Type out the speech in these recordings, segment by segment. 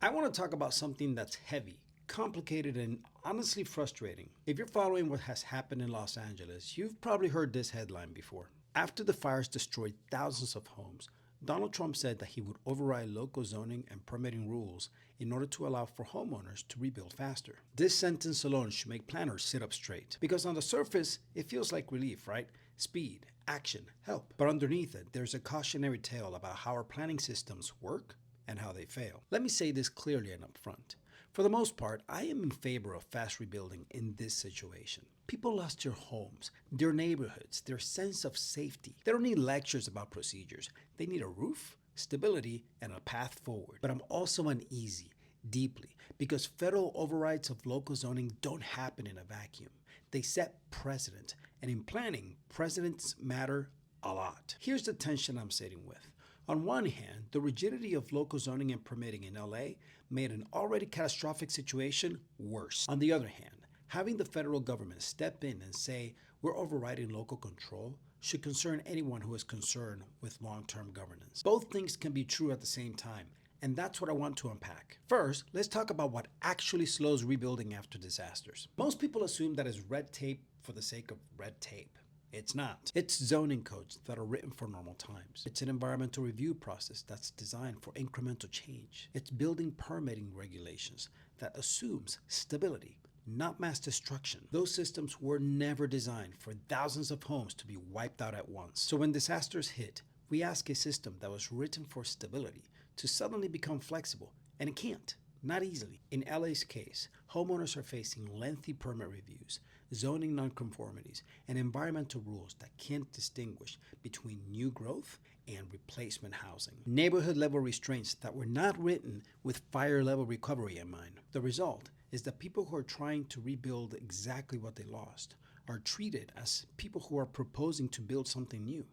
I want to talk about something that's heavy, complicated, and honestly frustrating. If you're following what has happened in Los Angeles, you've probably heard this headline before. After the fires destroyed thousands of homes, Donald Trump said that he would override local zoning and permitting rules in order to allow for homeowners to rebuild faster. This sentence alone should make planners sit up straight, because on the surface, it feels like relief, right? Speed, action, help. But underneath it, there's a cautionary tale about how our planning systems work and how they fail. Let me say this clearly and upfront. For the most part, I am in favor of fast rebuilding in this situation. People lost their homes, their neighborhoods, their sense of safety. They don't need lectures about procedures. They need a roof, stability, and a path forward. But I'm also uneasy, deeply, because federal overrides of local zoning don't happen in a vacuum. They set precedent, and in planning, precedents matter a lot. Here's the tension I'm sitting with. On one hand, the rigidity of local zoning and permitting in LA made an already catastrophic situation worse. On the other hand, having the federal government step in and say we're overriding local control should concern anyone who is concerned with long-term governance. Both things can be true at the same time, and that's what I want to unpack. First, let's talk about what actually slows rebuilding after disasters. Most people assume that it's red tape for the sake of red tape. It's not. It's zoning codes that are written for normal times. It's an environmental review process that's designed for incremental change. It's building permitting regulations that assumes stability, not mass destruction. Those systems were never designed for thousands of homes to be wiped out at once. So when disasters hit, we ask a system that was written for stability to suddenly become flexible, and it can't. Not easily. In LA's case, homeowners are facing lengthy permit reviews, zoning nonconformities, and environmental rules that can't distinguish between new growth and replacement housing. Neighborhood-level restraints that were not written with fire-level recovery in mind. The result is that people who are trying to rebuild exactly what they lost are treated as people who are proposing to build something new.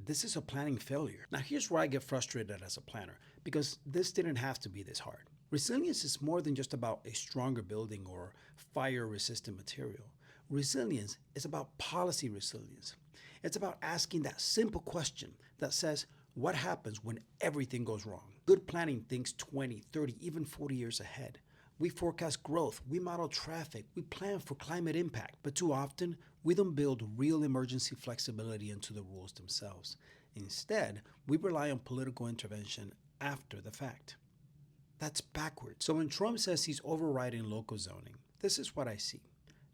This is a planning failure. Now here's where I get frustrated as a planner, because this didn't have to be this hard. Resilience is more than just about a stronger building or fire-resistant material. Resilience is about policy resilience. It's about asking that simple question that says, what happens when everything goes wrong? Good planning thinks 20, 30, even 40 years ahead. We forecast growth, we model traffic, we plan for climate impact, but too often, we don't build real emergency flexibility into the rules themselves. Instead, we rely on political intervention after the fact. That's backwards. So when Trump says he's overriding local zoning, this is what I see.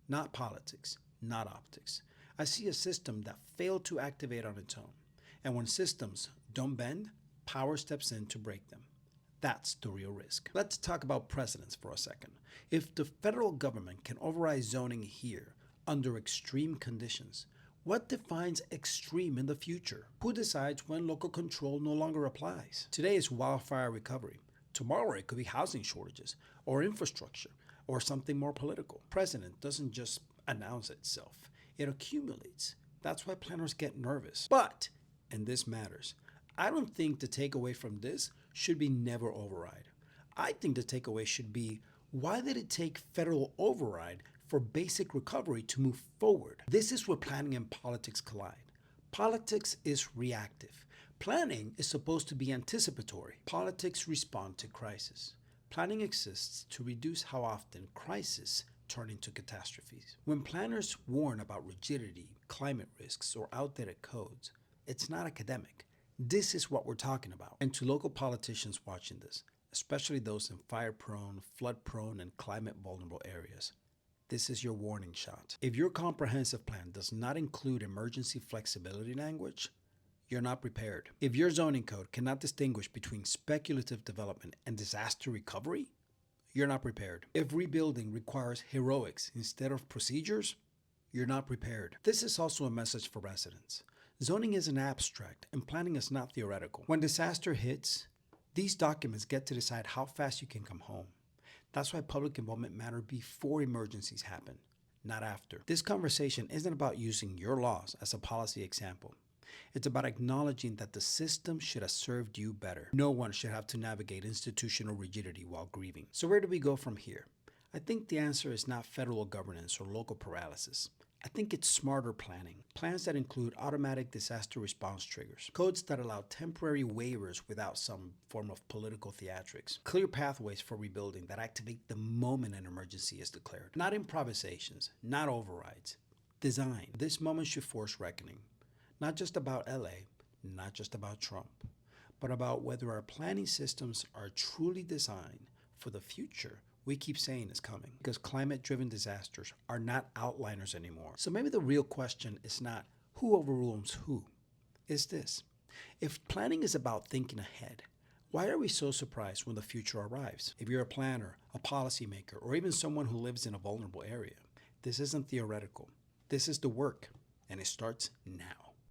Not politics, not optics. I see a system that failed to activate on its own. And when systems don't bend, power steps in to break them. That's the real risk. Let's talk about precedents for a second. If the federal government can override zoning here under extreme conditions, what defines extreme in the future? Who decides when local control no longer applies? Today is wildfire recovery. Tomorrow it could be housing shortages or infrastructure or something more political. Precedent doesn't just announce itself. It accumulates. That's why planners get nervous. But, and this matters, I don't think the takeaway from this should be never override. I think the takeaway should be, why did it take federal override for basic recovery to move forward? This is where planning and politics collide. Politics is reactive. Planning is supposed to be anticipatory. Politics respond to crisis. Planning exists to reduce how often crises turn into catastrophes. When planners warn about rigidity, climate risks, or outdated codes, it's not academic. This is what we're talking about. And to local politicians watching this, especially those in fire-prone, flood-prone, and climate-vulnerable areas, this is your warning shot. If your comprehensive plan does not include emergency flexibility language, you're not prepared. If your zoning code cannot distinguish between speculative development and disaster recovery, you're not prepared. If rebuilding requires heroics instead of procedures, you're not prepared. This is also a message for residents. Zoning is an abstract and planning is not theoretical. When disaster hits, these documents get to decide how fast you can come home. That's why public involvement matters before emergencies happen, not after. This conversation isn't about using your laws as a policy example. It's about acknowledging that the system should have served you better. No one should have to navigate institutional rigidity while grieving. So where do we go from here? I think the answer is not federal governance or local paralysis. I think it's smarter planning. Plans that include automatic disaster response triggers, codes that allow temporary waivers without some form of political theatrics, clear pathways for rebuilding that activate the moment an emergency is declared. Not improvisations, not overrides. Design. This moment should force reckoning, not just about LA, not just about Trump, but about whether our planning systems are truly designed for the future we keep saying is coming. Because climate-driven disasters are not outliners anymore. So maybe the real question is not who overrules who. Is this: if planning is about thinking ahead, why are we so surprised when the future arrives? If you're a planner, a policymaker, or even someone who lives in a vulnerable area, this isn't theoretical. This is the work, and it starts now.